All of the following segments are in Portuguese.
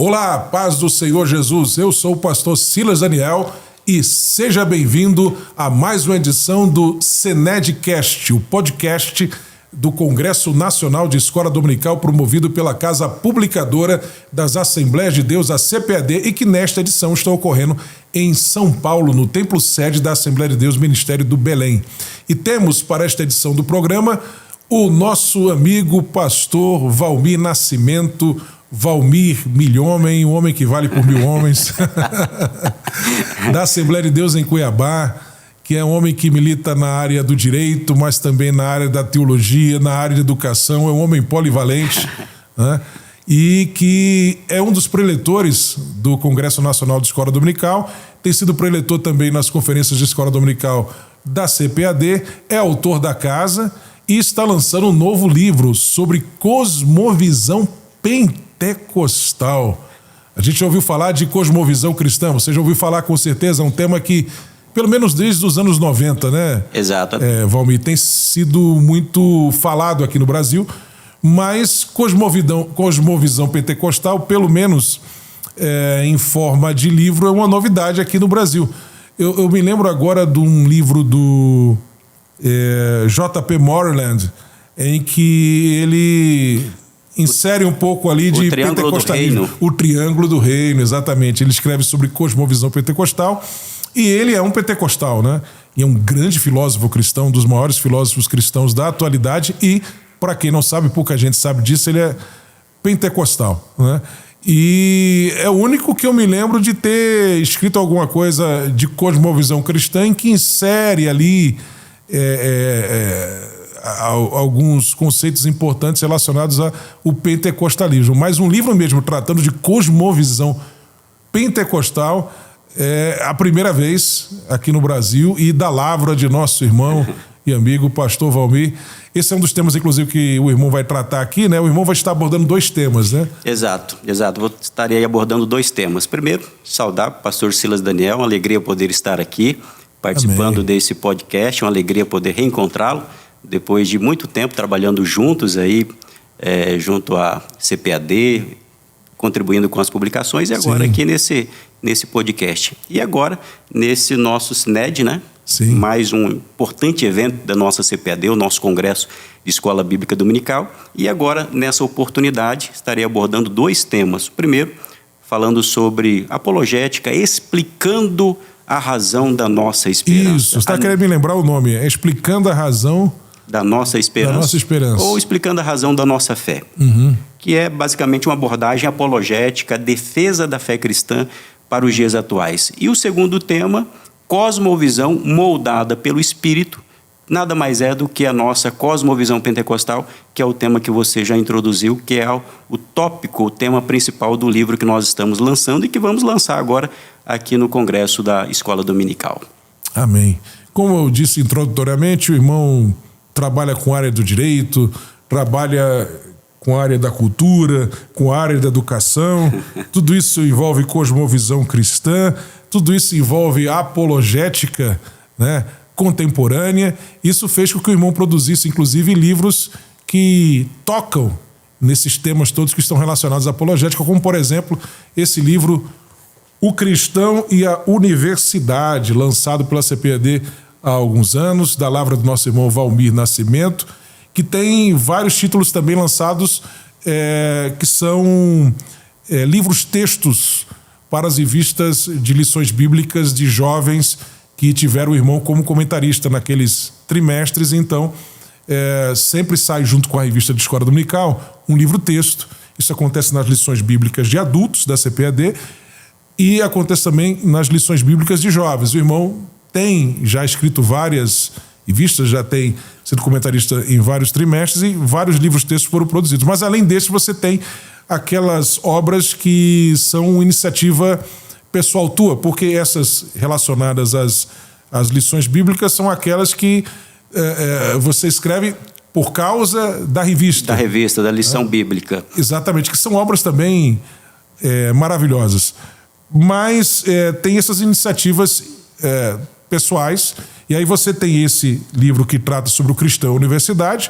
Olá, paz do Senhor Jesus, eu sou o pastor Silas Daniel e seja bem-vindo a mais uma edição do Senedcast, o podcast do Congresso Nacional de Escola Dominical promovido pela Casa Publicadora das Assembleias de Deus, a CPAD, e que nesta edição está ocorrendo em São Paulo, no templo sede da Assembleia de Deus, Ministério do Belém. E temos para esta edição do programa o nosso amigo pastor Valmir Nascimento, Valmir Milhomem, um homem que vale por 1000 homens, da Assembleia de Deus em Cuiabá, que é um homem que milita na área do direito, mas também na área da teologia, na área de educação, é um homem polivalente, né? E que é um dos preletores do Congresso Nacional de Escola Dominical, tem sido preletor também nas conferências de Escola Dominical da CPAD, é autor da casa e está lançando um novo livro sobre cosmovisão pentecostal. A gente já ouviu falar de cosmovisão cristã, você já ouviu falar com certeza, é um tema que, pelo menos desde os anos 90, né? Exato. Valmir, tem sido muito falado aqui no Brasil, mas cosmovisão pentecostal, pelo menos em forma de livro, é uma novidade aqui no Brasil. Eu me lembro agora de um livro do J.P. Moreland, em que ele insere um pouco ali de pentecostalismo. O Triângulo do Reino, exatamente. Ele escreve sobre cosmovisão pentecostal e ele é um pentecostal, né? E é um grande filósofo cristão, um dos maiores filósofos cristãos da atualidade e, para quem não sabe, pouca gente sabe disso, ele é pentecostal, né? E é o único que eu me lembro de ter escrito alguma coisa de cosmovisão cristã em que insere ali alguns conceitos importantes relacionados ao pentecostalismo. Mas um livro mesmo tratando de cosmovisão pentecostal é a primeira vez aqui no Brasil e da lavra de nosso irmão e amigo pastor Valmir. Esse é um dos temas, inclusive, que o irmão vai tratar aqui, né? O irmão vai estar abordando 2 temas, né? Exato. Estarei abordando 2 temas. Primeiro, saudar o pastor Silas Daniel, uma alegria poder estar aqui participando desse podcast, uma alegria poder reencontrá-lo depois de muito tempo trabalhando juntos aí, junto à CPAD, contribuindo com as publicações, e agora aqui nesse podcast. E agora, nesse nosso SNED, né? Sim. Mais um importante evento da nossa CPAD, o nosso Congresso de Escola Bíblica Dominical. E agora, nessa oportunidade, estarei abordando 2 temas. O primeiro, falando sobre apologética, explicando a razão da nossa esperança. Isso, você está querendo me lembrar o nome, explicando a razão da nossa esperança. Da nossa esperança. Ou explicando a razão da nossa fé. Que é basicamente uma abordagem apologética, defesa da fé cristã para os dias atuais. E o segundo tema, cosmovisão moldada pelo Espírito, nada mais é do que a nossa cosmovisão pentecostal, que é o tema que você já introduziu, que é o tópico, o tema principal do livro que nós estamos lançando e que vamos lançar agora aqui no Congresso da Escola Dominical. Amém. Como eu disse introdutoriamente, o irmão trabalha com a área do direito, trabalha com a área da cultura, com a área da educação, tudo isso envolve cosmovisão cristã, tudo isso envolve apologética, né, contemporânea. Isso fez com que o irmão produzisse, inclusive, livros que tocam nesses temas todos que estão relacionados à apologética, como, por exemplo, esse livro O Cristão e a Universidade, lançado pela CPAD há alguns anos, da lavra do nosso irmão Valmir Nascimento, que tem vários títulos também lançados que são livros-textos para as revistas de lições bíblicas de jovens que tiveram o irmão como comentarista naqueles trimestres. Então, sempre sai junto com a revista de Escola Dominical um livro-texto. Isso acontece nas lições bíblicas de adultos da CPAD e acontece também nas lições bíblicas de jovens. O irmão tem já escrito várias revistas, já tem sido comentarista em vários trimestres e vários livros-textos foram produzidos. Mas, além desse, você tem aquelas obras que são iniciativa pessoal tua, porque essas relacionadas às lições bíblicas são aquelas que você escreve por causa da revista. Da revista, da lição bíblica. Exatamente, que são obras também maravilhosas. Mas tem essas iniciativas pessoais, e aí você tem esse livro que trata sobre o cristão e a universidade,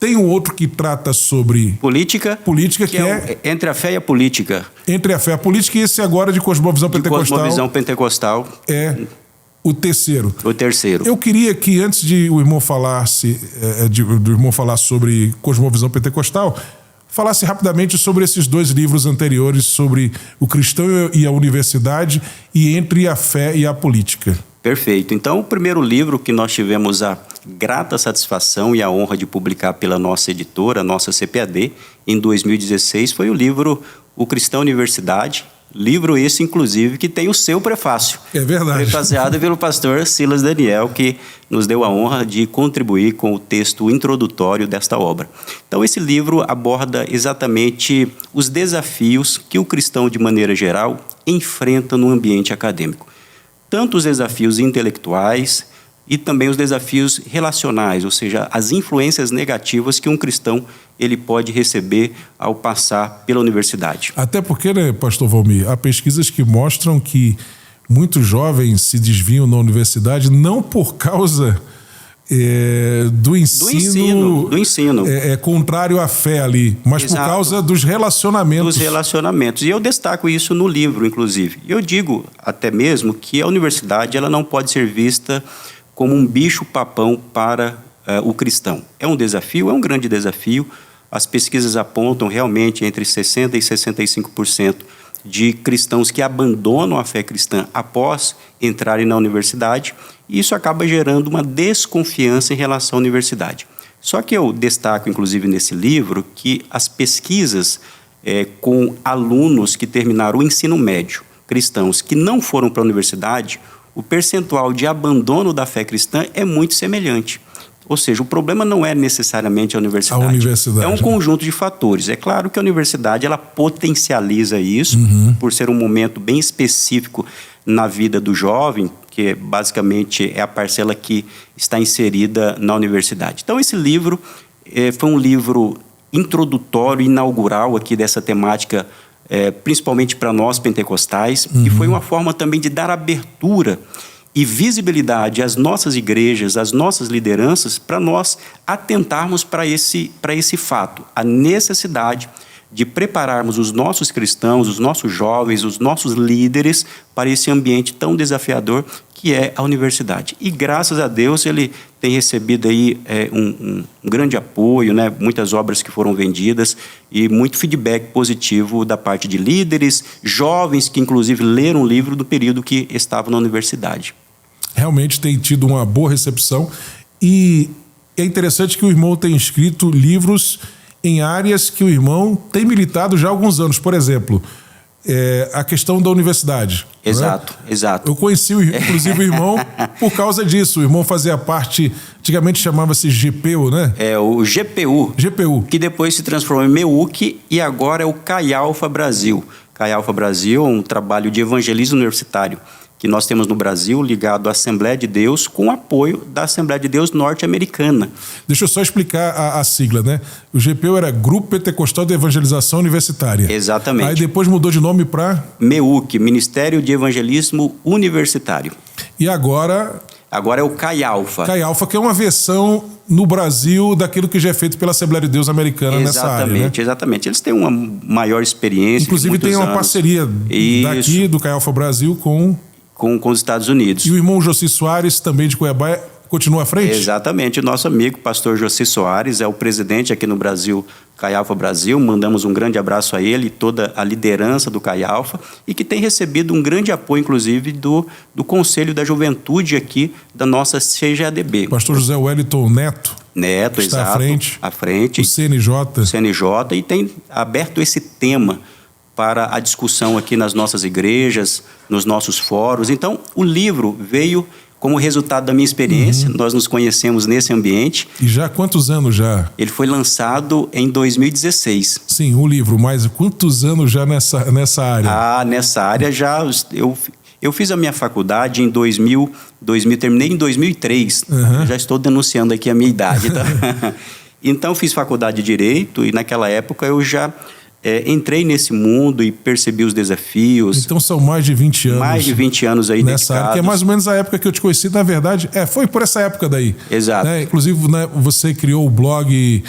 Tem um outro que trata sobre política que é Entre a Fé e a Política. Entre a Fé e a Política, e esse agora de Cosmovisão Pentecostal. Cosmovisão Pentecostal. É o terceiro. O terceiro. Eu queria que, antes de o irmão do irmão falar sobre Cosmovisão Pentecostal, falasse rapidamente sobre esses dois livros anteriores, sobre o cristão e a universidade, e Entre a Fé e a Política. Perfeito. Então, o primeiro livro que nós tivemos a grata satisfação e a honra de publicar pela nossa editora, nossa CPAD, em 2016, foi o livro O Cristão e a Universidade. Livro esse, inclusive, que tem o seu prefácio. É verdade. Prefaciado pelo pastor Silas Daniel, que nos deu a honra de contribuir com o texto introdutório desta obra. Então, esse livro aborda exatamente os desafios que o cristão, de maneira geral, enfrenta no ambiente acadêmico. Tanto os desafios intelectuais e também os desafios relacionais, ou seja, as influências negativas que um cristão ele pode receber ao passar pela universidade. Até porque, né, pastor Valmir, há pesquisas que mostram que muitos jovens se desviam da universidade não por causa do ensino contrário à fé ali, mas Exato. Por causa dos relacionamentos. Dos relacionamentos. E eu destaco isso no livro, inclusive. Eu digo até mesmo que a universidade ela não pode ser vista como um bicho-papão para o cristão. É um desafio, é um grande desafio. As pesquisas apontam realmente entre 60% e 65% de cristãos que abandonam a fé cristã após entrarem na universidade, e isso acaba gerando uma desconfiança em relação à universidade. Só que eu destaco, inclusive, nesse livro, que as pesquisas com alunos que terminaram o ensino médio, cristãos que não foram para a universidade, o percentual de abandono da fé cristã é muito semelhante. Ou seja, o problema não é necessariamente a universidade. É um conjunto de fatores. É claro que a universidade ela potencializa isso, por ser um momento bem específico na vida do jovem, que basicamente é a parcela que está inserida na universidade. Então, esse livro foi um livro introdutório, inaugural aqui dessa temática, principalmente para nós pentecostais, e foi uma forma também de dar abertura e visibilidade às nossas igrejas, às nossas lideranças, para nós atentarmos para esse fato, a necessidade de prepararmos os nossos cristãos, os nossos jovens, os nossos líderes para esse ambiente tão desafiador que é a universidade. E graças a Deus ele tem recebido aí um grande apoio, né? Muitas obras que foram vendidas e muito feedback positivo da parte de líderes, jovens que inclusive leram o livro no período que estavam na universidade. Realmente tem tido uma boa recepção, e é interessante que o irmão tem escrito livros em áreas que o irmão tem militado já há alguns anos. Por exemplo, a questão da universidade. Exato, né? Exato. Eu conheci, inclusive, o irmão por causa disso. O irmão fazia parte, antigamente chamava-se GPU, né? O GPU. Que depois se transformou em MEUC e agora é o Chi Alpha Brasil. Chi Alpha Brasil é um trabalho de evangelismo universitário que nós temos no Brasil, ligado à Assembleia de Deus, com apoio da Assembleia de Deus norte-americana. Deixa eu só explicar a sigla, né? O GPU era Grupo Pentecostal de Evangelização Universitária. Exatamente. Aí depois mudou de nome para... MEUC, Ministério de Evangelismo Universitário. E agora... Agora é o Chi Alpha. Chi Alpha, que é uma versão no Brasil daquilo que já é feito pela Assembleia de Deus americana nessa área, né? Exatamente. Eles têm uma maior experiência. Inclusive tem uma parceria daqui do Chi Alpha Brasil com os Estados Unidos. E o irmão José Soares, também de Cuiabá, continua à frente? Exatamente. O nosso amigo, pastor José Soares, é o presidente aqui no Brasil, Chi Alpha Brasil. Mandamos um grande abraço a ele e toda a liderança do Chi Alpha, e que tem recebido um grande apoio, inclusive, do Conselho da Juventude aqui da nossa CGADB. Pastor José Wellington Neto. Neto, está exato. À frente. O CNJ. E tem aberto esse tema para a discussão aqui nas nossas igrejas, nos nossos fóruns. Então, o livro veio como resultado da minha experiência. Nós nos conhecemos nesse ambiente. E já há quantos anos já? Ele foi lançado em 2016. Sim, o livro, mas quantos anos já nessa área? Nessa área já... Eu fiz a minha faculdade em 2000, terminei em 2003. Já estou denunciando aqui a minha idade. Tá? Então, fiz faculdade de Direito e naquela época eu já... entrei nesse mundo e percebi os desafios. Então são mais de 20 anos. Mais de 20 anos aí nessa área, que é mais ou menos a época que eu te conheci, na verdade. Foi por essa época daí. Exato. Né? Inclusive, né, você criou o blog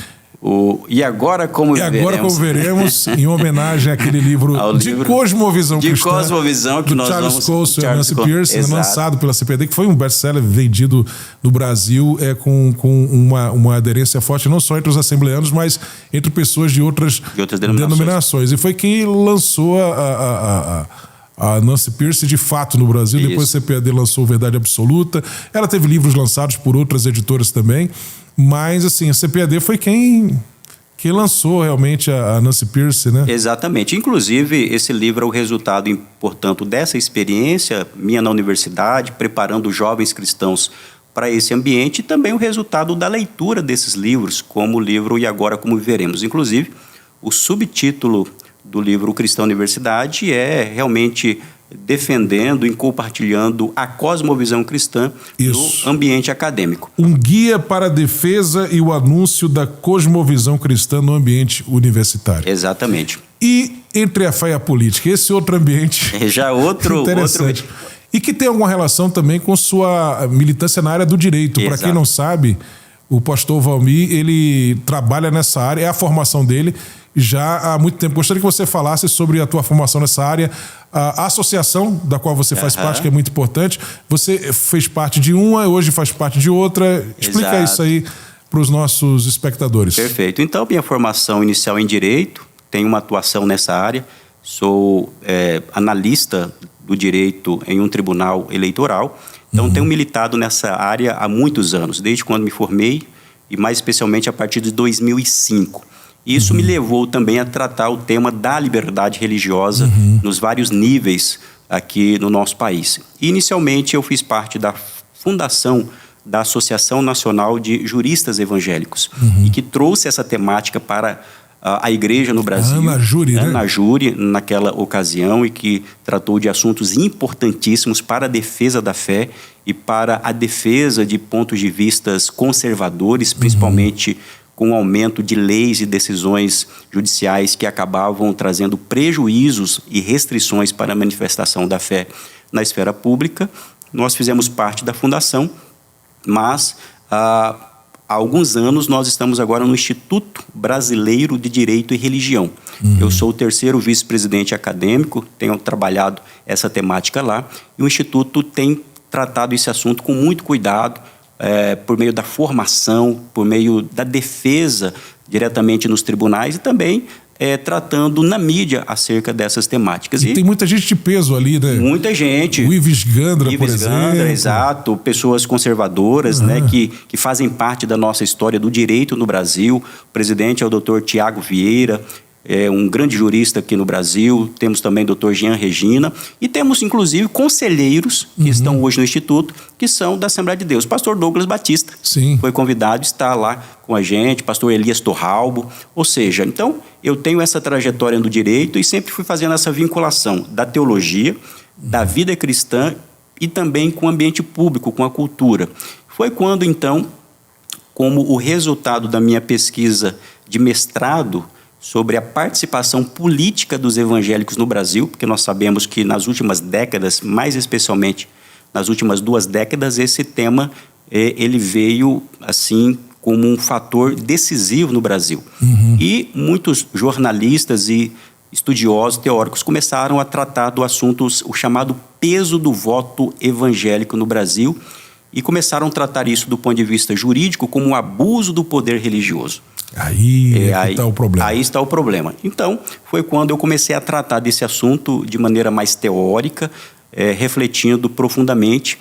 E Agora Como Veremos. E Agora Como Veremos, em homenagem àquele livro de cosmovisão cristã. De cosmovisão que do nós Charles vamos... Colson e Nancy Pierce, Exato. lançado pela CPAD, que foi um best-seller vendido no Brasil com uma aderência forte, não só entre os assembleanos, mas entre pessoas de outras denominações. E foi quem lançou a Nancy Pierce de fato no Brasil. Isso. Depois a CPAD lançou Verdade Absoluta. Ela teve livros lançados por outras editoras também. Mas, assim, a CPAD foi quem lançou realmente a Nancy Pierce, né? Exatamente. Inclusive, esse livro é o resultado, portanto, dessa experiência minha na universidade, preparando jovens cristãos para esse ambiente, e também o resultado da leitura desses livros, como o livro E Agora Como Veremos. Inclusive, o subtítulo do livro O Cristão Universidade é realmente defendendo e compartilhando a cosmovisão cristã no ambiente acadêmico. Um guia para a defesa e o anúncio da cosmovisão cristã no ambiente universitário. Exatamente. E entre a fé e a política, esse outro ambiente já outro interessante. E que tem alguma relação também com sua militância na área do direito. Para quem não sabe, o pastor Valmir, ele trabalha nessa área, é a formação dele já há muito tempo. Gostaria que você falasse sobre a tua formação nessa área, a associação da qual você faz parte, que é muito importante. Você fez parte de uma, hoje faz parte de outra. Explica isso aí para os nossos espectadores. Perfeito. Então, minha formação inicial em Direito, tenho uma atuação nessa área, sou analista do direito em um tribunal eleitoral, então tenho militado nessa área há muitos anos, desde quando me formei, e mais especialmente a partir de 2005. Isso me levou também a tratar o tema da liberdade religiosa nos vários níveis aqui no nosso país. E, inicialmente, eu fiz parte da fundação da Associação Nacional de Juristas Evangélicos, e que trouxe essa temática para a igreja no Brasil. Ana Júri, né? Ana Júri, naquela ocasião, e que tratou de assuntos importantíssimos para a defesa da fé e para a defesa de pontos de vistas conservadores, principalmente com o aumento de leis e decisões judiciais que acabavam trazendo prejuízos e restrições para a manifestação da fé na esfera pública. Nós fizemos parte da fundação, mas há alguns anos nós estamos agora no Instituto Brasileiro de Direito e Religião. Eu sou o terceiro vice-presidente acadêmico, tenho trabalhado essa temática lá, e o Instituto tem tratado esse assunto com muito cuidado, por meio da formação, por meio da defesa diretamente nos tribunais e também tratando na mídia acerca dessas temáticas. E tem muita gente de peso ali, né? Muita gente. O Ives Gandra, por exemplo. Exato. Pessoas conservadoras, né, que fazem parte da nossa história do direito no Brasil. O presidente é o Dr. Tiago Vieira, um grande jurista aqui no Brasil. Temos também o Dr. Jean Regina. E temos, inclusive, conselheiros que estão hoje no Instituto, que são da Assembleia de Deus. Pastor Douglas Batista foi convidado, está lá com a gente. Pastor Elias Torralbo. Ou seja, então, eu tenho essa trajetória no direito e sempre fui fazendo essa vinculação da teologia, da vida cristã e também com o ambiente público, com a cultura. Foi quando, então, como o resultado da minha pesquisa de mestrado sobre a participação política dos evangélicos no Brasil, porque nós sabemos que nas últimas décadas, mais especialmente nas últimas 2 décadas, esse tema ele veio assim como um fator decisivo no Brasil. E muitos jornalistas e estudiosos, teóricos, começaram a tratar do assunto, o chamado peso do voto evangélico no Brasil, e começaram a tratar isso do ponto de vista jurídico como um abuso do poder religioso. Aí está o problema. Aí está o problema. Então, foi quando eu comecei a tratar desse assunto de maneira mais teórica, refletindo profundamente.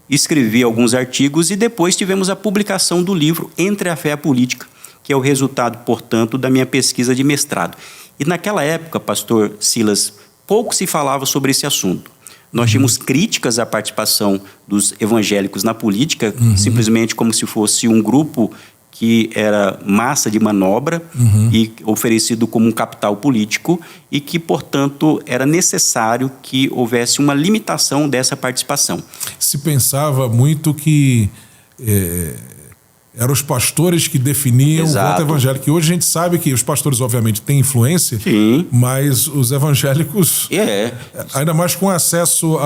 Escrevi alguns artigos e depois tivemos a publicação do livro Entre a Fé e a Política, que é o resultado, portanto, da minha pesquisa de mestrado. E naquela época, pastor Silas, pouco se falava sobre esse assunto. Nós tínhamos críticas à participação dos evangélicos na política, simplesmente como se fosse um grupo que era massa de manobra e oferecido como um capital político e que, portanto, era necessário que houvesse uma limitação dessa participação. Se pensava muito que eram os pastores que definiam o voto evangélico. E hoje a gente sabe que os pastores, obviamente, têm influência, mas os evangélicos, ainda mais com acesso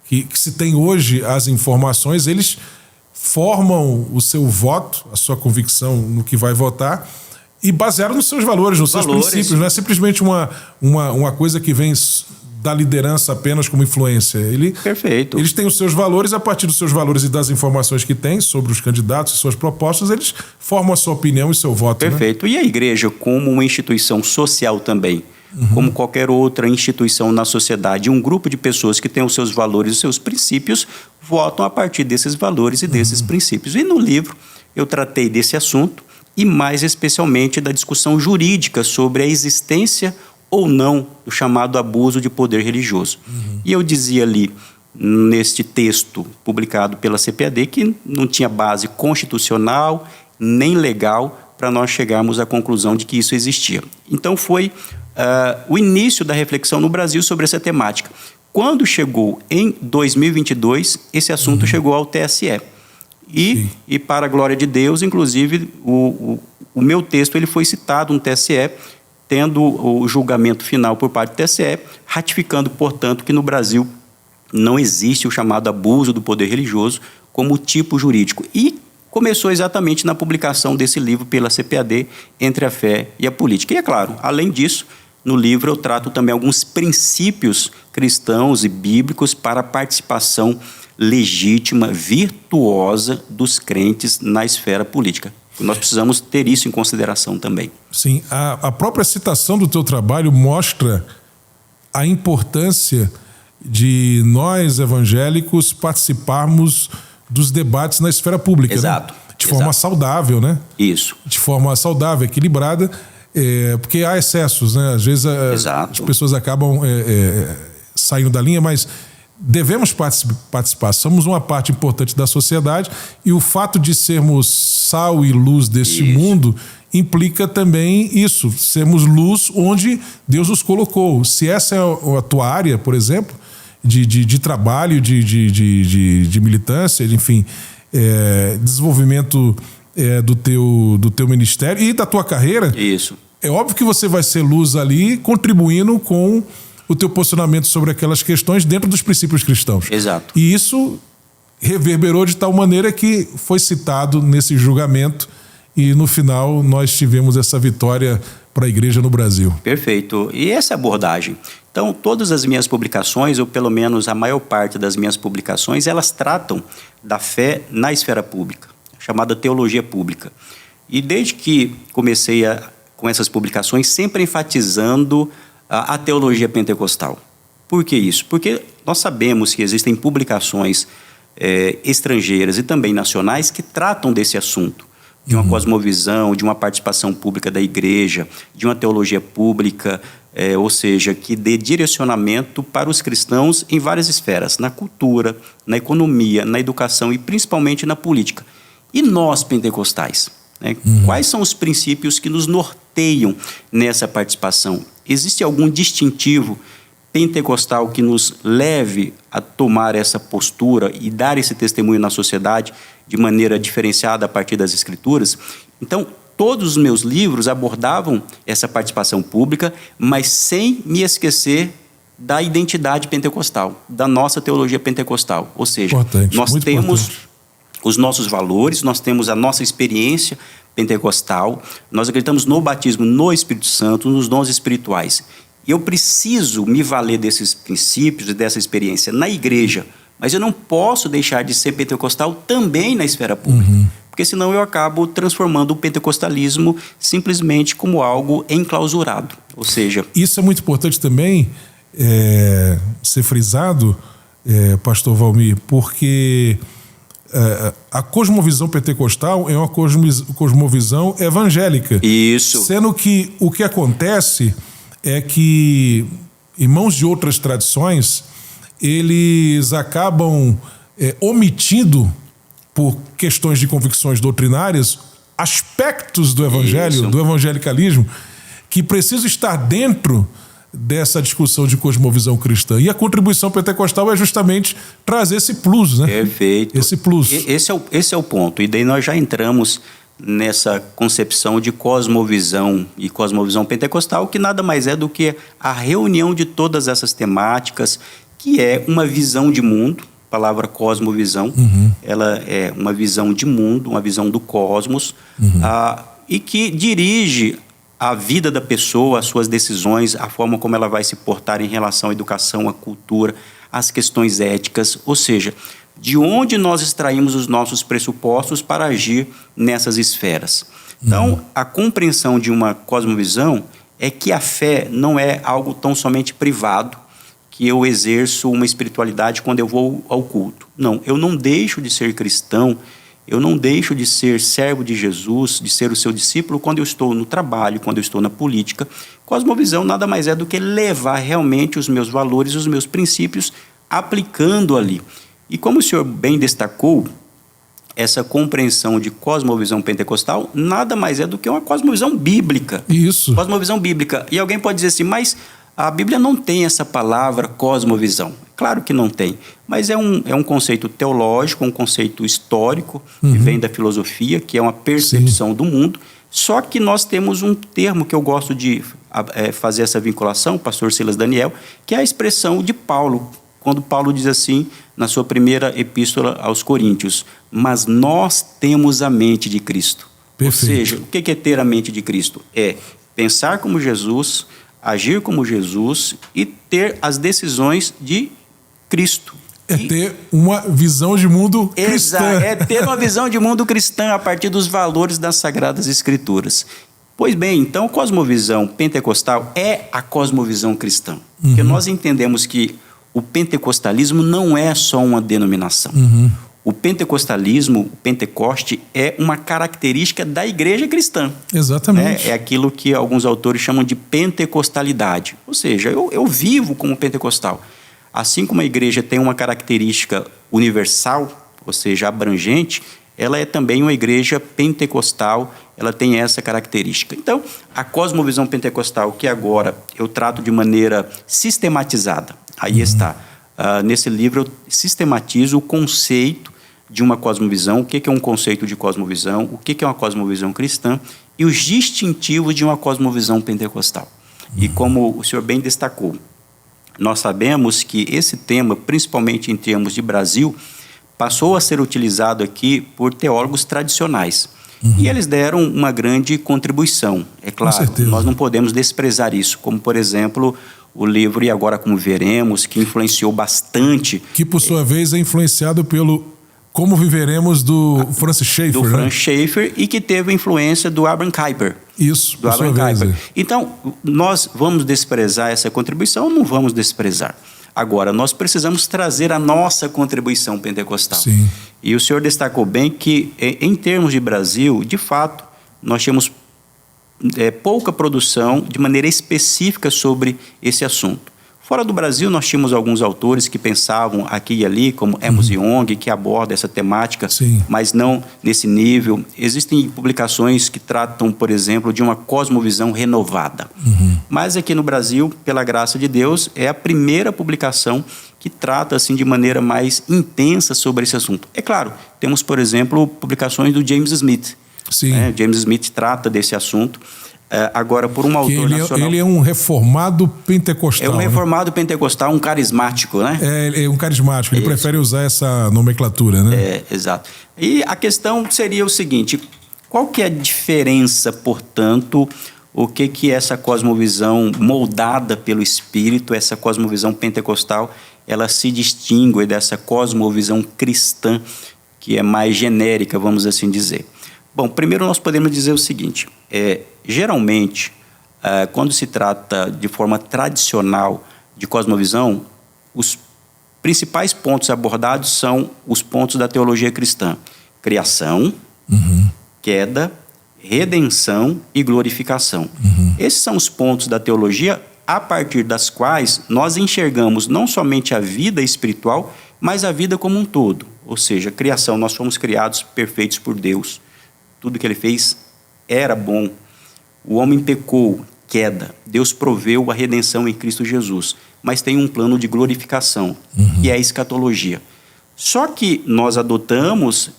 que se tem hoje às informações, eles formam o seu voto, a sua convicção no que vai votar, e basearam nos seus valores, nos seus princípios. Não é simplesmente uma coisa que vem da liderança apenas como influência. Perfeito. Eles têm os seus valores, a partir dos seus valores e das informações que têm sobre os candidatos e suas propostas, eles formam a sua opinião e seu voto. Perfeito. Né? E a igreja, como uma instituição social também, como qualquer outra instituição na sociedade, um grupo de pessoas que têm os seus valores e os seus princípios, votam a partir desses valores e desses princípios. E no livro eu tratei desse assunto e mais especialmente da discussão jurídica sobre a existência ou não do chamado abuso de poder religioso. E eu dizia ali, neste texto publicado pela CPAD, que não tinha base constitucional nem legal para nós chegarmos à conclusão de que isso existia. Então foi o início da reflexão no Brasil sobre essa temática. Quando chegou em 2022, esse assunto chegou ao TSE. E para a glória de Deus, inclusive, o meu texto ele foi citado no TSE, tendo o julgamento final por parte do TSE, ratificando, portanto, que no Brasil não existe o chamado abuso do poder religioso como tipo jurídico. E começou exatamente na publicação desse livro pela CPAD, Entre a Fé e a Política. E é claro, além disso, no livro eu trato também alguns princípios cristãos e bíblicos para a participação legítima, virtuosa dos crentes na esfera política. Nós precisamos ter isso em consideração também. Sim, a própria citação do teu trabalho mostra a importância de nós, evangélicos, participarmos dos debates na esfera pública. Exato. Né? De forma saudável, né? Isso. De forma saudável, equilibrada, porque há excessos, né? Às vezes as pessoas acabam saindo da linha, mas devemos participar. Somos uma parte importante da sociedade e o fato de sermos sal e luz deste mundo implica também isso, sermos luz onde Deus nos colocou. Se essa é a tua área, por exemplo, de trabalho, de militância, enfim, desenvolvimento do teu ministério e da tua carreira, isso. É óbvio que você vai ser luz ali, contribuindo com o teu posicionamento sobre aquelas questões dentro dos princípios cristãos. Exato. E isso reverberou de tal maneira que foi citado nesse julgamento e no final nós tivemos essa vitória para a igreja no Brasil. Perfeito. E essa abordagem. Então, todas as minhas publicações, ou pelo menos a maior parte das minhas publicações, elas tratam da fé na esfera pública, chamada teologia pública. E desde que comecei com essas publicações, sempre enfatizando a teologia pentecostal. Por que isso? Porque nós sabemos que existem publicações estrangeiras e também nacionais que tratam desse assunto, de uma cosmovisão, de uma participação pública da igreja, de uma teologia pública, ou seja, que dê direcionamento para os cristãos em várias esferas, na cultura, na economia, na educação e principalmente na política. E nós, pentecostais, né? Quais são os princípios que nos norteiam nessa participação? Existe algum distintivo pentecostal que nos leve a tomar essa postura e dar esse testemunho na sociedade de maneira diferenciada a partir das Escrituras? Então, todos os meus livros abordavam essa participação pública, mas sem me esquecer da identidade pentecostal, da nossa teologia pentecostal. Ou seja, nós temos os nossos valores, nós temos a nossa experiência pentecostal, nós acreditamos no batismo no Espírito Santo, nos dons espirituais. E eu preciso me valer desses princípios e dessa experiência na igreja, mas eu não posso deixar de ser pentecostal também na esfera pública, porque senão eu acabo transformando o pentecostalismo simplesmente como algo enclausurado. Ou seja... Isso é muito importante também ser frisado, pastor Valmir, porque a cosmovisão pentecostal é uma cosmovisão evangélica. Isso. Sendo que o que acontece é que irmãos de outras tradições, eles acabam omitindo, por questões de convicções doutrinárias, aspectos do evangelho, do evangelicalismo, que precisam estar dentro dessa discussão de cosmovisão cristã. E a contribuição pentecostal é justamente trazer esse plus, né? Perfeito. Esse plus. Esse é o ponto. E daí nós já entramos nessa concepção de cosmovisão e cosmovisão pentecostal, que nada mais é do que a reunião de todas essas temáticas, que é uma visão de mundo palavra cosmovisão. Ela é uma visão de mundo, uma visão do cosmos, e que dirige a vida da pessoa, as suas decisões, a forma como ela vai se portar em relação à educação, à cultura, às questões éticas, ou seja, de onde nós extraímos os nossos pressupostos para agir nessas esferas. Então, a compreensão de uma cosmovisão é que a fé não é algo tão somente privado, que eu exerço uma espiritualidade quando eu vou ao culto. Não, eu não deixo de ser cristão, eu não deixo de ser servo de Jesus, de ser o seu discípulo quando eu estou no trabalho, quando eu estou na política. Cosmovisão nada mais é do que levar realmente os meus valores, os meus princípios, aplicando ali. E como o senhor bem destacou, essa compreensão de cosmovisão pentecostal nada mais é do que uma cosmovisão bíblica. Isso. Cosmovisão bíblica. E alguém pode dizer assim, mas a Bíblia não tem essa palavra cosmovisão. Claro que não tem, mas é um conceito teológico, um conceito histórico, que vem da filosofia, que é uma percepção do mundo. Só que nós temos um termo que eu gosto de fazer essa vinculação, pastor Silas Daniel, que é a expressão de Paulo, quando Paulo diz assim, na sua primeira epístola aos Coríntios, mas nós temos a mente de Cristo. Perfeito. Ou seja, o que é ter a mente de Cristo? É pensar como Jesus, agir como Jesus e ter as decisões de Cristo. É ter uma visão de mundo cristã. É ter uma visão de mundo cristã a partir dos valores das Sagradas Escrituras. Pois bem, então a cosmovisão pentecostal é a cosmovisão cristã. Porque nós entendemos que o pentecostalismo não é só uma denominação. O pentecostalismo, o Pentecoste, é uma característica da igreja cristã. Exatamente. É aquilo que alguns autores chamam de pentecostalidade. Ou seja, eu vivo como pentecostal. Assim como a igreja tem uma característica universal, ou seja, abrangente, ela é também uma igreja pentecostal, ela tem essa característica. Então, a cosmovisão pentecostal, que agora eu trato de maneira sistematizada, aí está. Nesse livro eu sistematizo o conceito de uma cosmovisão, o que é um conceito de cosmovisão, o que é uma cosmovisão cristã e os distintivos de uma cosmovisão pentecostal. E como o senhor bem destacou, nós sabemos que esse tema, principalmente em termos de Brasil, passou a ser utilizado aqui por teólogos tradicionais. E eles deram uma grande contribuição. É claro, nós não podemos desprezar isso, como, por exemplo, o livro E Agora Como Veremos, que influenciou bastante. Que, por sua vez, é influenciado pelo Como Viveremos, do Francis Schaeffer. Do Francis Schaeffer, e que teve a influência do Abraham Kuyper. Isso, do Abraham Kuyper. Então, nós vamos desprezar essa contribuição? Não vamos desprezar. Agora, nós precisamos trazer a nossa contribuição pentecostal. Sim. E o senhor destacou bem que, em termos de Brasil, de fato, nós temos pouca produção de maneira específica sobre esse assunto. Fora do Brasil, nós tínhamos alguns autores que pensavam aqui e ali, como Amos Yong, que aborda essa temática, mas não nesse nível. Existem publicações que tratam, por exemplo, de uma cosmovisão renovada. Mas aqui no Brasil, pela graça de Deus, é a primeira publicação que trata assim, de maneira mais intensa sobre esse assunto. É claro, temos, por exemplo, publicações do James Smith. James Smith trata desse assunto. Agora, por um autor nacional... Ele é um reformado pentecostal. É um reformado pentecostal, um carismático, né? É um carismático, ele prefere usar essa nomenclatura, né? Exato. E a questão seria o seguinte, qual que é a diferença, portanto, o que essa cosmovisão moldada pelo Espírito, essa cosmovisão pentecostal, ela se distingue dessa cosmovisão cristã, que é mais genérica, vamos assim dizer? Bom, primeiro nós podemos dizer o seguinte, geralmente, quando se trata de forma tradicional de cosmovisão, os principais pontos abordados são os pontos da teologia cristã. Criação, queda, redenção e glorificação. Esses são os pontos da teologia a partir das quais nós enxergamos não somente a vida espiritual, mas a vida como um todo. Ou seja, criação, nós fomos criados perfeitos por Deus. Tudo que ele fez era bom. O homem pecou, queda. Deus proveu a redenção em Cristo Jesus. Mas tem um plano de glorificação, que é a escatologia. Só que nós adotamos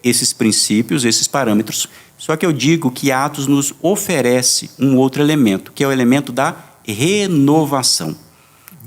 esses princípios, esses parâmetros. Só que eu digo que Atos nos oferece um outro elemento, que é o elemento da renovação.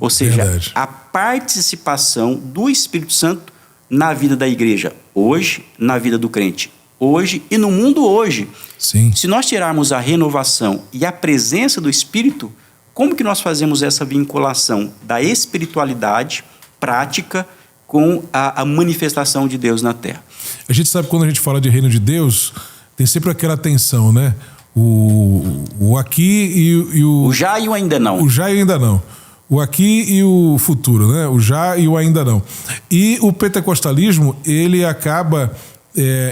Ou seja, Verdade. a participação do Espírito Santo na vida da igreja hoje, na vida do crente hoje e no mundo hoje. Sim. Se nós tirarmos a renovação e a presença do Espírito, como que nós fazemos essa vinculação da espiritualidade prática com a manifestação de Deus na terra? A gente sabe, quando a gente fala de reino de Deus, tem sempre aquela tensão, né? O aqui e o... O já e o ainda não. O já e o ainda não. O aqui e o futuro, né? O já e o ainda não. E o pentecostalismo, ele acaba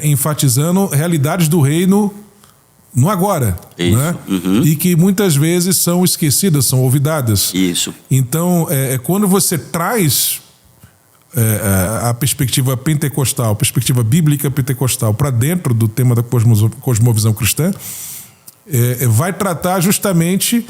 enfatizando realidades do reino no agora. Isso. Né? Uhum. E que muitas vezes são esquecidas, são olvidadas. Isso. Então, quando você traz a perspectiva pentecostal, a perspectiva bíblica pentecostal para dentro do tema da cosmovisão cristã, vai tratar justamente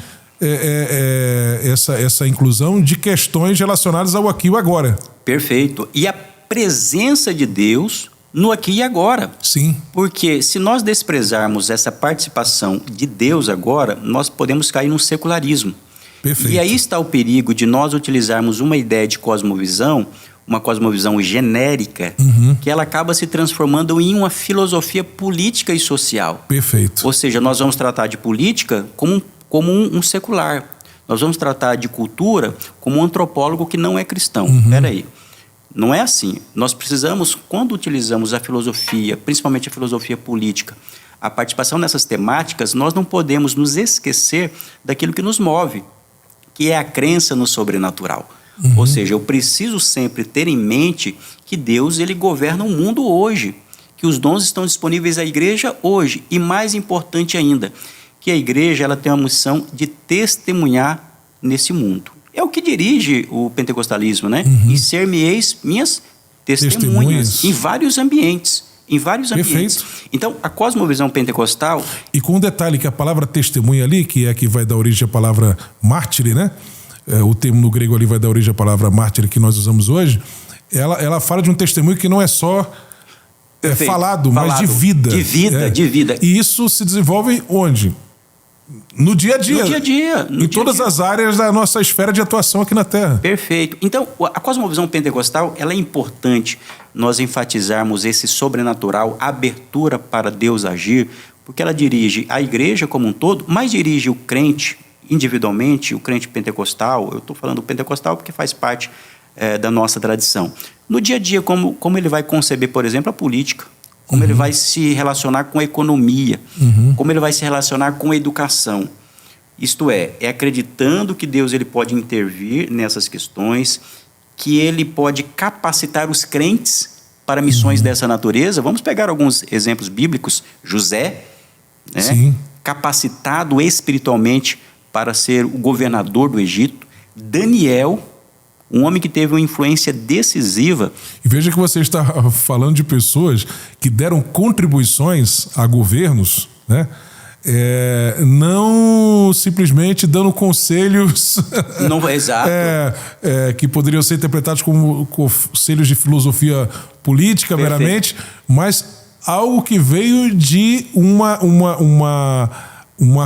essa inclusão de questões relacionadas ao aqui e o agora. Perfeito. E a presença de Deus no aqui e agora. Sim. Porque se nós desprezarmos essa participação de Deus agora, nós podemos cair num secularismo. Perfeito. E aí está o perigo de nós utilizarmos uma ideia de cosmovisão, uma cosmovisão genérica, que ela acaba se transformando em uma filosofia política e social. Perfeito. Ou seja, nós vamos tratar de política como um secular. Nós vamos tratar de cultura como um antropólogo que não é cristão. Espera aí. Não é assim. Nós precisamos, quando utilizamos a filosofia, principalmente a filosofia política, a participação nessas temáticas, nós não podemos nos esquecer daquilo que nos move, que é a crença no sobrenatural. Ou seja, eu preciso sempre ter em mente que Deus, ele governa o mundo hoje, que os dons estão disponíveis à igreja hoje, e mais importante ainda, que a igreja ela tem uma missão de testemunhar nesse mundo. É o que dirige o pentecostalismo, né? E ser-me-eis minhas testemunhas em vários ambientes. Em vários ambientes. Perfeito. Então, a cosmovisão pentecostal... E com um detalhe, que a palavra testemunha ali, que é a que vai dar origem à palavra mártire, né? O termo no grego ali vai dar origem à palavra mártire que nós usamos hoje. Ela fala de um testemunho que não é só falado, mas de vida. De vida, de vida. E isso se desenvolve onde? No dia a dia. No dia a dia. Em todas as áreas da nossa esfera de atuação aqui na Terra. Perfeito. Então, a cosmovisão pentecostal, ela é importante nós enfatizarmos esse sobrenatural, a abertura para Deus agir, porque ela dirige a igreja como um todo, mas dirige o crente individualmente, o crente pentecostal. Eu estou falando pentecostal porque faz parte da nossa tradição. No dia a dia, como ele vai conceber, por exemplo, a política, como ele vai se relacionar com a economia, como ele vai se relacionar com a educação. Isto é acreditando que Deus ele pode intervir nessas questões, que ele pode capacitar os crentes para missões dessa natureza. Vamos pegar alguns exemplos bíblicos. José, né? Capacitado espiritualmente para ser o governador do Egito. Daniel, um homem que teve uma influência decisiva. E veja que você está falando de pessoas que deram contribuições a governos, né? Não simplesmente dando conselhos não, exato. Que poderiam ser interpretados como conselhos de filosofia política. Perfeito. Meramente, mas algo que veio de uma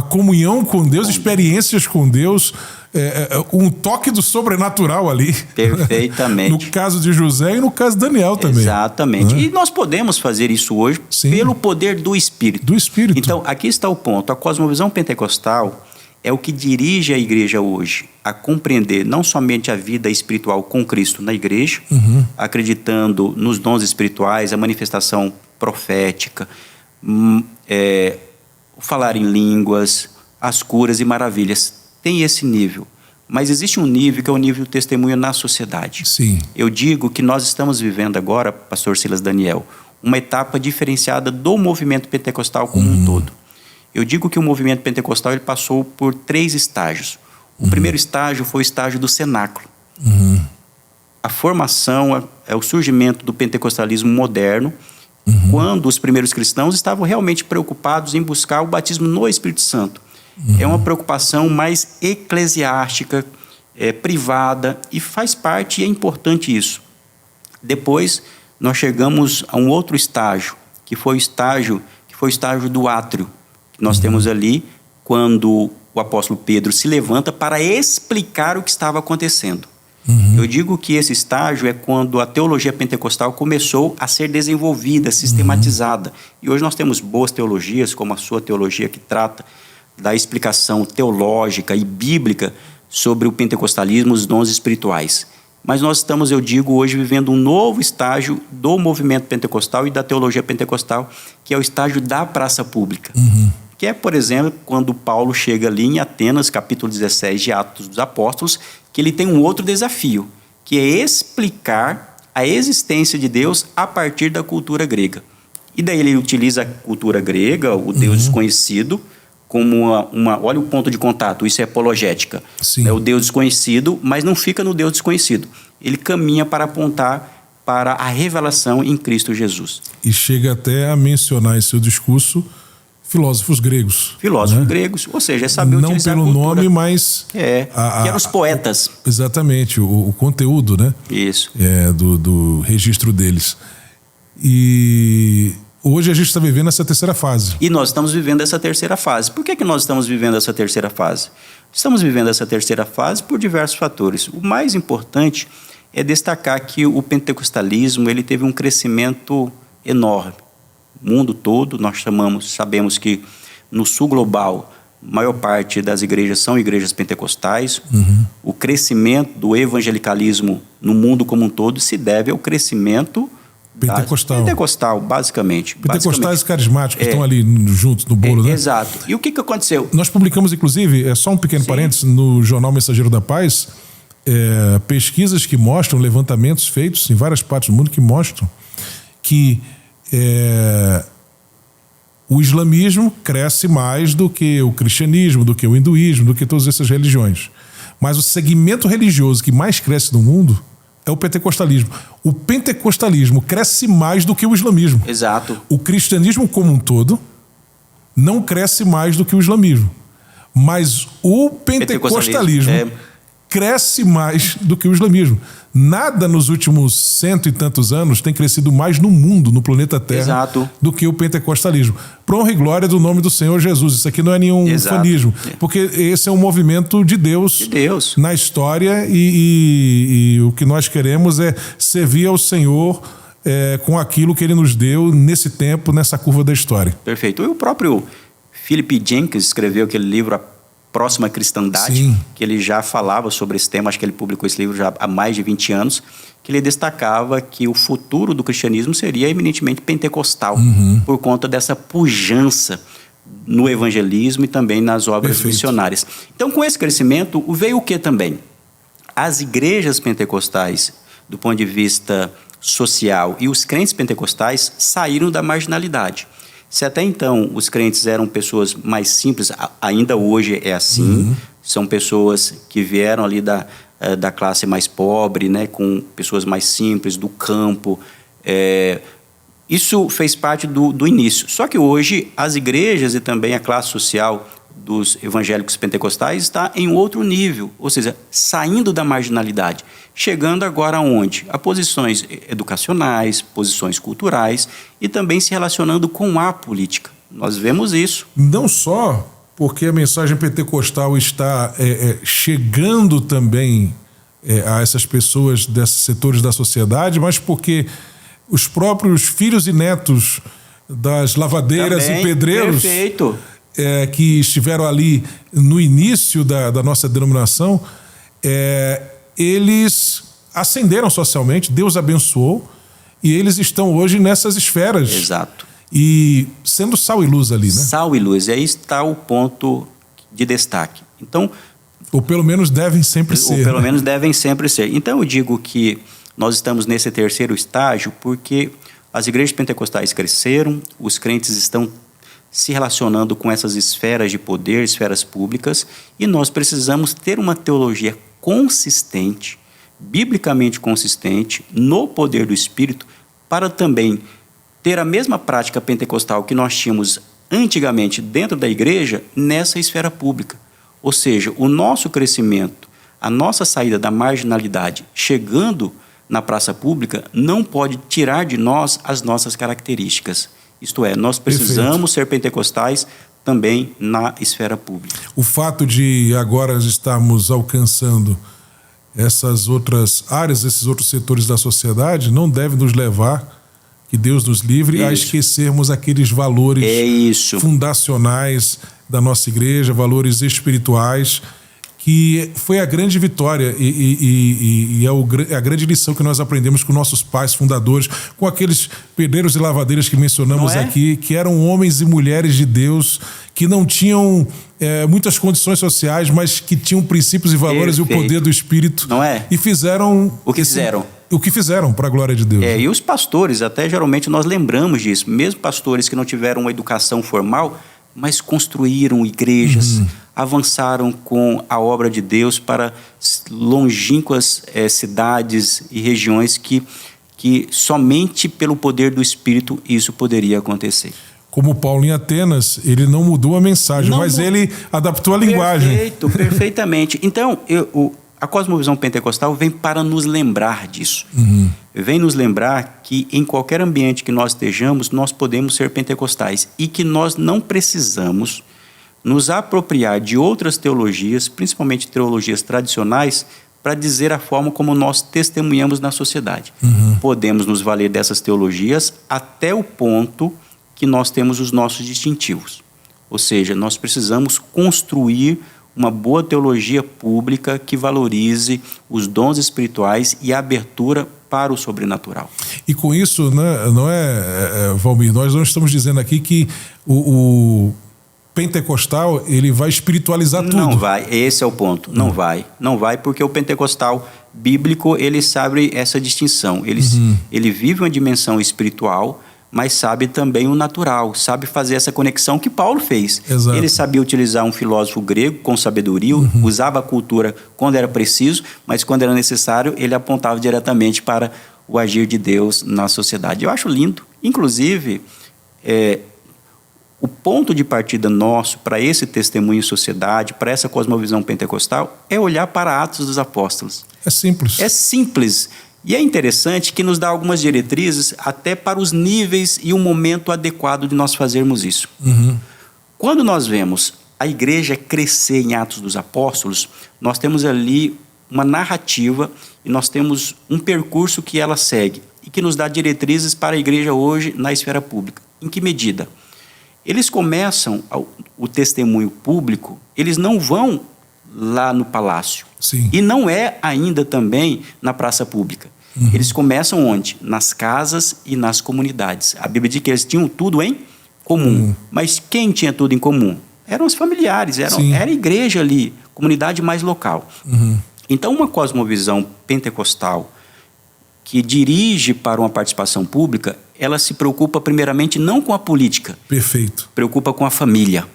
comunhão com Deus, experiências com Deus, um toque do sobrenatural ali. Perfeitamente. No caso de José e no caso de Daniel também. Exatamente. E nós podemos fazer isso hoje pelo poder do Espírito. Do Espírito. Então, aqui está o ponto. A cosmovisão pentecostal é o que dirige a igreja hoje a compreender não somente a vida espiritual com Cristo na igreja, acreditando nos dons espirituais, a manifestação profética, o falar em línguas, as curas e maravilhas. Tem esse nível. Mas existe um nível que é o nível do testemunho na sociedade. Sim. Eu digo que nós estamos vivendo agora, pastor Silas Daniel, uma etapa diferenciada do movimento pentecostal como um todo. Eu digo que o movimento pentecostal ele passou por 3 estágios. O primeiro estágio foi o estágio do cenáculo. A formação, o surgimento do pentecostalismo moderno, quando os primeiros cristãos estavam realmente preocupados em buscar o batismo no Espírito Santo. É uma preocupação mais eclesiástica, privada, e faz parte, e é importante isso. Depois, nós chegamos a um outro estágio, que foi o estágio do átrio, que nós temos ali, quando o apóstolo Pedro se levanta para explicar o que estava acontecendo. Eu digo que esse estágio é quando a teologia pentecostal começou a ser desenvolvida, sistematizada. E hoje nós temos boas teologias, como a sua teologia, que trata da explicação teológica e bíblica sobre o pentecostalismo, os dons espirituais. Mas nós estamos, eu digo, hoje vivendo um novo estágio do movimento pentecostal e da teologia pentecostal, que é o estágio da praça pública. Que é, por exemplo, quando Paulo chega ali em Atenas, capítulo 17 de Atos dos Apóstolos, que ele tem um outro desafio, que é explicar a existência de Deus a partir da cultura grega. E daí ele utiliza a cultura grega, o Deus desconhecido, como olha o ponto de contato, isso é apologética. Sim. É o Deus desconhecido, mas não fica no Deus desconhecido. Ele caminha para apontar para a revelação em Cristo Jesus. E chega até a mencionar em seu discurso filósofos gregos. Filósofos gregos, ou seja, é saber não utilizar pelo a cultura. nome, mas... que eram os poetas. Exatamente, o conteúdo, né? Isso. Do registro deles. E hoje a gente está vivendo essa terceira fase. E nós estamos vivendo essa terceira fase. Por que nós estamos vivendo essa terceira fase? Estamos vivendo essa terceira fase por diversos fatores. O mais importante é destacar que o pentecostalismo ele teve um crescimento enorme. O mundo todo, nós sabemos que no sul global, a maior parte das igrejas são igrejas pentecostais. O crescimento do evangelicalismo no mundo como um todo se deve ao crescimento pentecostal, basicamente. Pentecostais carismáticos que estão ali juntos no bolo, né? Exato. E o que aconteceu? Nós publicamos, inclusive, só um pequeno parênteses, no Jornal Mensageiro da Paz, pesquisas que mostram, levantamentos feitos em várias partes do mundo que mostram que o islamismo cresce mais do que o cristianismo, do que o hinduísmo, do que todas essas religiões. Mas o segmento religioso que mais cresce no mundo é o pentecostalismo. O pentecostalismo cresce mais do que o islamismo. Exato. O cristianismo como um todo não cresce mais do que o islamismo. Mas o pentecostalismo cresce mais do que o islamismo. Nada nos últimos 100 e tantos anos tem crescido mais no mundo, no planeta Terra, do que o pentecostalismo. Para honra e glória do nome do Senhor Jesus. Isso aqui não é nenhum fanismo, porque esse é um movimento de Deus, na história e o que nós queremos é servir ao Senhor com aquilo que Ele nos deu nesse tempo, nessa curva da história. Perfeito. E o próprio Philip Jenkins escreveu aquele livro, A Próxima Cristandade, que ele já falava sobre esse tema, acho que ele publicou esse livro já há mais de 20 anos, que ele destacava que o futuro do cristianismo seria eminentemente pentecostal, por conta dessa pujança no evangelismo e também nas obras missionárias. Então, com esse crescimento, veio o que também? As igrejas pentecostais, do ponto de vista social, e os crentes pentecostais saíram da marginalidade. Se até então os crentes eram pessoas mais simples, ainda hoje é assim, são pessoas que vieram ali da classe mais pobre, né, com pessoas mais simples, do campo. Isso fez parte do início. Só que hoje as igrejas e também a classe social dos evangélicos pentecostais está em outro nível, ou seja, saindo da marginalidade, chegando agora aonde? A posições educacionais, posições culturais e também se relacionando com a política. Nós vemos isso. Não só porque a mensagem pentecostal está chegando também a essas pessoas desses setores da sociedade, mas porque os próprios filhos e netos das lavadeiras também, e pedreiros que estiveram ali no início da nossa denominação, eles ascenderam socialmente, Deus abençoou, e eles estão hoje nessas esferas. Exato. E sendo sal e luz ali, né? Sal e luz, e aí está o ponto de destaque. Então, ou pelo menos devem sempre ser. Ou pelo menos devem sempre ser. Então eu digo que nós estamos nesse terceiro estágio porque as igrejas pentecostais cresceram, os crentes estão se relacionando com essas esferas de poder, esferas públicas, e nós precisamos ter uma teologia consistente, biblicamente consistente, no poder do Espírito, para também ter a mesma prática pentecostal que nós tínhamos antigamente dentro da igreja, nessa esfera pública. Ou seja, o nosso crescimento, a nossa saída da marginalidade, chegando na praça pública, não pode tirar de nós as nossas características. Isto é, nós precisamos ser pentecostais também na esfera pública. O fato de agora estarmos alcançando essas outras áreas, esses outros setores da sociedade, não deve nos levar, que Deus nos livre, a esquecermos aqueles valores fundacionais da nossa igreja, valores espirituais, que foi a grande vitória e é a grande lição que nós aprendemos com nossos pais fundadores, com aqueles pedreiros e lavadeiras que mencionamos aqui, que eram homens e mulheres de Deus, que não tinham muitas condições sociais, mas que tinham princípios e valores e o poder do Espírito. Não é? E fizeram... O que fizeram? O que fizeram, para a glória de Deus. E os pastores, até geralmente nós lembramos disso, mesmo pastores que não tiveram uma educação formal, mas construíram igrejas, avançaram com a obra de Deus para longínquas cidades e regiões que somente pelo poder do Espírito isso poderia acontecer. Como Paulo em Atenas, ele não mudou a mensagem, mas ele adaptou a linguagem. Perfeitamente. Então, a cosmovisão pentecostal vem para nos lembrar disso. Vem nos lembrar que em qualquer ambiente que nós estejamos, nós podemos ser pentecostais e que nós não precisamos nos apropriar de outras teologias, principalmente teologias tradicionais, para dizer a forma como nós testemunhamos na sociedade. Podemos nos valer dessas teologias até o ponto que nós temos os nossos distintivos. Ou seja, nós precisamos construir uma boa teologia pública que valorize os dons espirituais e a abertura para o sobrenatural. E com isso, né, não é, Valmir, nós não estamos dizendo aqui que o pentecostal ele vai espiritualizar tudo. Não vai, esse é o ponto. Não vai porque o pentecostal bíblico ele sabe essa distinção. Ele vive uma dimensão espiritual, mas sabe também o natural, sabe fazer essa conexão que Paulo fez. Exato. Ele sabia utilizar um filósofo grego com sabedoria, usava a cultura quando era preciso, mas quando era necessário, ele apontava diretamente para o agir de Deus na sociedade. Eu acho lindo. Inclusive, o ponto de partida nosso para esse testemunho em sociedade, para essa cosmovisão pentecostal, é olhar para Atos dos Apóstolos. É simples. É simples. E é interessante que nos dá algumas diretrizes até para os níveis e o momento adequado de nós fazermos isso. Quando nós vemos a igreja crescer em Atos dos Apóstolos, nós temos ali uma narrativa e nós temos um percurso que ela segue e que nos dá diretrizes para a igreja hoje na esfera pública. Em que medida? Eles começam o testemunho público, eles não vão lá no palácio. Sim. E não é ainda também na praça pública. Eles começam onde? Nas casas e nas comunidades. A Bíblia diz que eles tinham tudo em comum. Mas quem tinha tudo em comum? Eram os familiares, era a igreja ali, comunidade mais local. Então, uma cosmovisão pentecostal que dirige para uma participação pública, ela se preocupa primeiramente não com a política. Perfeito. Preocupa com a família.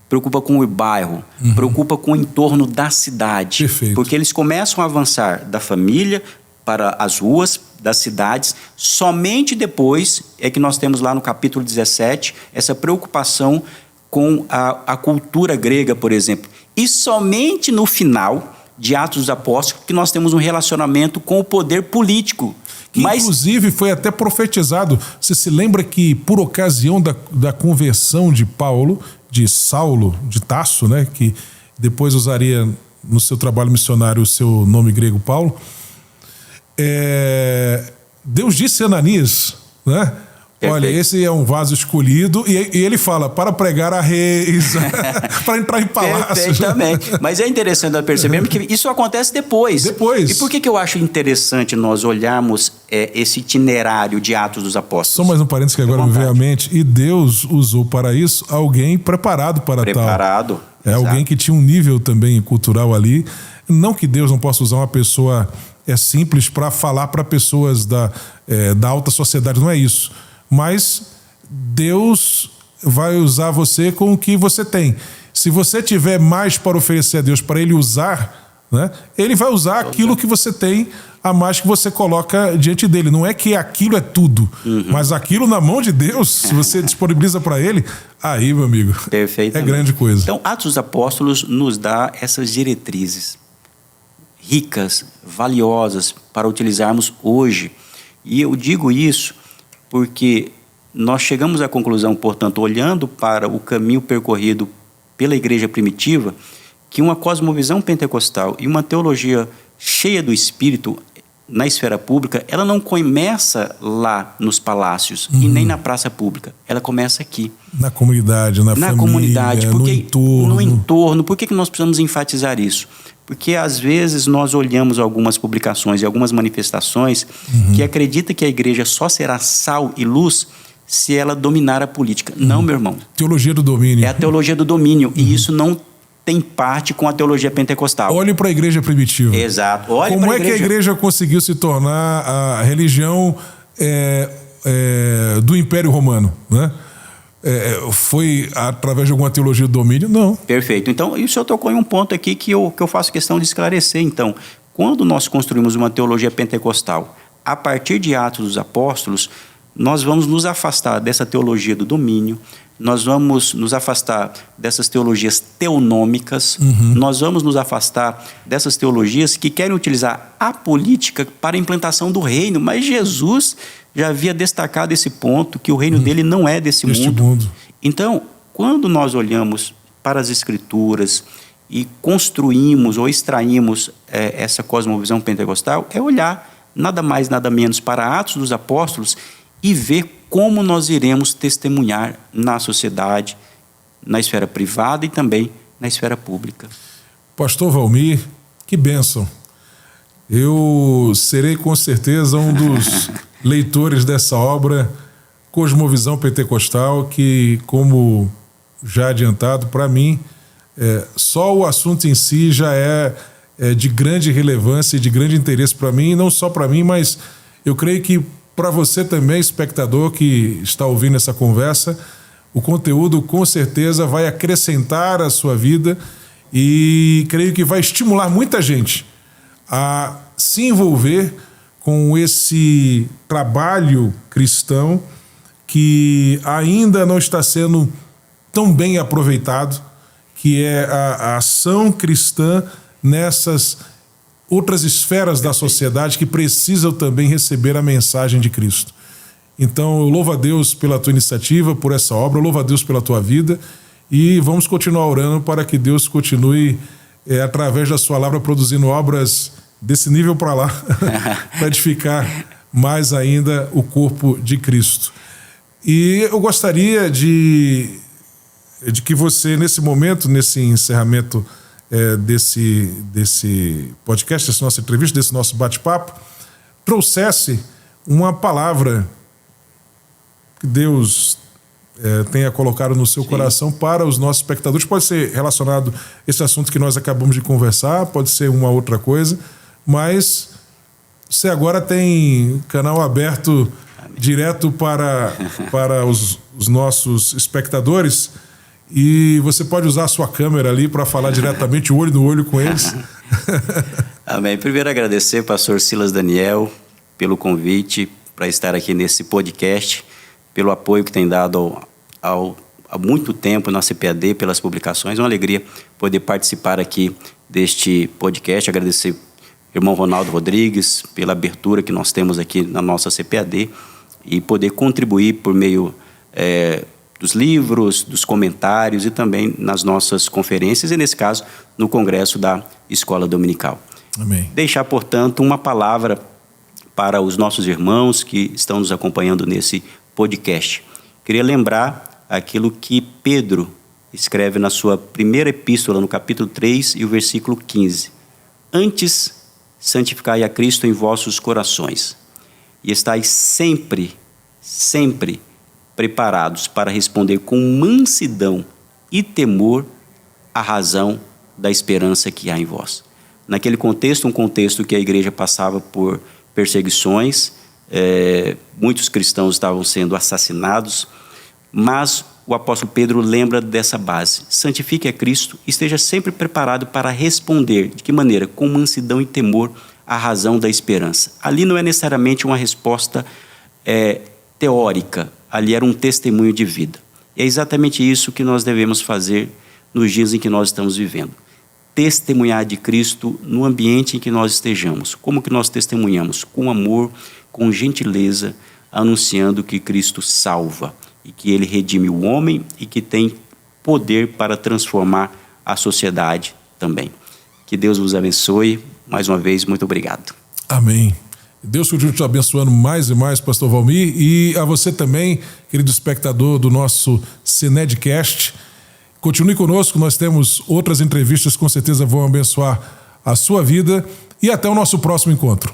Preocupa com o bairro, preocupa com o entorno da cidade. Perfeito. Porque eles começam a avançar da família para as ruas das cidades. Somente depois é que nós temos lá no capítulo 17 essa preocupação com a cultura grega, por exemplo. E somente no final de Atos dos Apóstolos que nós temos um relacionamento com o poder político. Que, inclusive, foi até profetizado. Você se lembra que, por ocasião da conversão de Paulo, de Saulo, de Tasso, né, que depois usaria no seu trabalho missionário o seu nome grego Paulo, Deus disse a Ananias, né? Olha, esse é um vaso escolhido, e ele fala, para pregar a reis, para entrar em palácios. Perfeitamente. Mas é interessante percebermos que isso acontece depois. E por que eu acho interessante nós olharmos esse itinerário de Atos dos Apóstolos? Só mais um parênteses que agora me veio à mente. E Deus usou para isso alguém preparado para tal. Preparado. Alguém que tinha um nível também cultural ali. Não que Deus não possa usar uma pessoa simples para falar para pessoas da alta sociedade, não é isso. Mas Deus vai usar você com o que você tem. Se você tiver mais para oferecer a Deus, para Ele usar, né, Ele vai usar aquilo que você tem a mais que você coloca diante dele. Não é que aquilo é tudo, mas aquilo na mão de Deus, se você disponibiliza para Ele, aí, meu amigo, é grande coisa. Então, Atos dos Apóstolos nos dá essas diretrizes ricas, valiosas para utilizarmos hoje. E eu digo isso porque nós chegamos à conclusão, portanto, olhando para o caminho percorrido pela igreja primitiva, que uma cosmovisão pentecostal e uma teologia cheia do Espírito na esfera pública, ela não começa lá nos palácios e nem na praça pública. Ela começa aqui. Na comunidade, na família, comunidade, porque, no entorno. No entorno. Por que nós precisamos enfatizar isso? Porque, às vezes, nós olhamos algumas publicações e algumas manifestações que acreditam que a igreja só será sal e luz se ela dominar a política. Não, meu irmão. Teologia do domínio. É a teologia do domínio. E isso não tem parte com a teologia pentecostal. Olhe para a igreja primitiva. Exato. Como é que a igreja conseguiu se tornar a religião do Império Romano, né? Foi através de alguma teologia do domínio? Não. Perfeito. Então, o senhor tocou em um ponto aqui que eu faço questão de esclarecer. Então, quando nós construímos uma teologia pentecostal, a partir de Atos dos Apóstolos, nós vamos nos afastar dessa teologia do domínio, nós vamos nos afastar dessas teologias teonômicas, nós vamos nos afastar dessas teologias que querem utilizar a política para a implantação do reino, mas Jesus já havia destacado esse ponto, que o reino dele não é desse mundo. Então, quando nós olhamos para as Escrituras e construímos ou extraímos essa cosmovisão pentecostal, é olhar nada mais, nada menos para Atos dos Apóstolos e ver como nós iremos testemunhar na sociedade, na esfera privada e também na esfera pública. Pastor Valmir, que bênção. Eu serei com certeza um dos leitores dessa obra, Cosmovisão Pentecostal, que, como já adiantado, para mim, só o assunto em si já é de grande relevância e de grande interesse para mim, e não só para mim, mas eu creio que para você também, espectador que está ouvindo essa conversa, o conteúdo com certeza vai acrescentar à sua vida e creio que vai estimular muita gente a se envolver com esse trabalho cristão que ainda não está sendo tão bem aproveitado, que é a ação cristã nessas outras esferas da sociedade que precisam também receber a mensagem de Cristo. Então, eu louvo a Deus pela tua iniciativa, por essa obra, eu louvo a Deus pela tua vida e vamos continuar orando para que Deus continue, através da sua palavra, produzindo obras desse nível para lá, para edificar mais ainda o corpo de Cristo. E eu gostaria de que você, nesse momento, nesse encerramento desse podcast, dessa nossa entrevista, desse nosso bate-papo, trouxesse uma palavra que Deus tenha colocado no seu coração para os nossos espectadores. Pode ser relacionado a esse assunto que nós acabamos de conversar, pode ser uma outra coisa, mas você agora tem canal aberto direto para os nossos espectadores. E você pode usar a sua câmera ali para falar diretamente, olho no olho com eles. Amém. Primeiro agradecer, pastor Silas Daniel, pelo convite para estar aqui nesse podcast, pelo apoio que tem dado há muito tempo na CPAD, pelas publicações. É uma alegria poder participar aqui deste podcast. Agradecer ao irmão Ronaldo Rodrigues pela abertura que nós temos aqui na nossa CPAD e poder contribuir por meio dos livros, dos comentários e também nas nossas conferências e, nesse caso, no congresso da Escola Dominical. Amém. Deixar, portanto, uma palavra para os nossos irmãos que estão nos acompanhando nesse podcast. Queria lembrar aquilo que Pedro escreve na sua primeira epístola, no capítulo 3 e o versículo 15. Antes, santificai a Cristo em vossos corações e estais sempre preparados para responder com mansidão e temor à razão da esperança que há em vós. Naquele contexto, um contexto que a igreja passava por perseguições, muitos cristãos estavam sendo assassinados, mas o apóstolo Pedro lembra dessa base. Santifique a Cristo e esteja sempre preparado para responder. De que maneira? Com mansidão e temor à razão da esperança. Ali não é necessariamente uma resposta teórica, ali era um testemunho de vida. E é exatamente isso que nós devemos fazer nos dias em que nós estamos vivendo. Testemunhar de Cristo no ambiente em que nós estejamos. Como que nós testemunhamos? Com amor, com gentileza, anunciando que Cristo salva e que Ele redime o homem e que tem poder para transformar a sociedade também. Que Deus vos abençoe. Mais uma vez, muito obrigado. Amém. Deus continue te abençoando mais e mais, pastor Valmir, e a você também, querido espectador do nosso CNEDcast. Continue conosco, nós temos outras entrevistas que com certeza vão abençoar a sua vida, e até o nosso próximo encontro.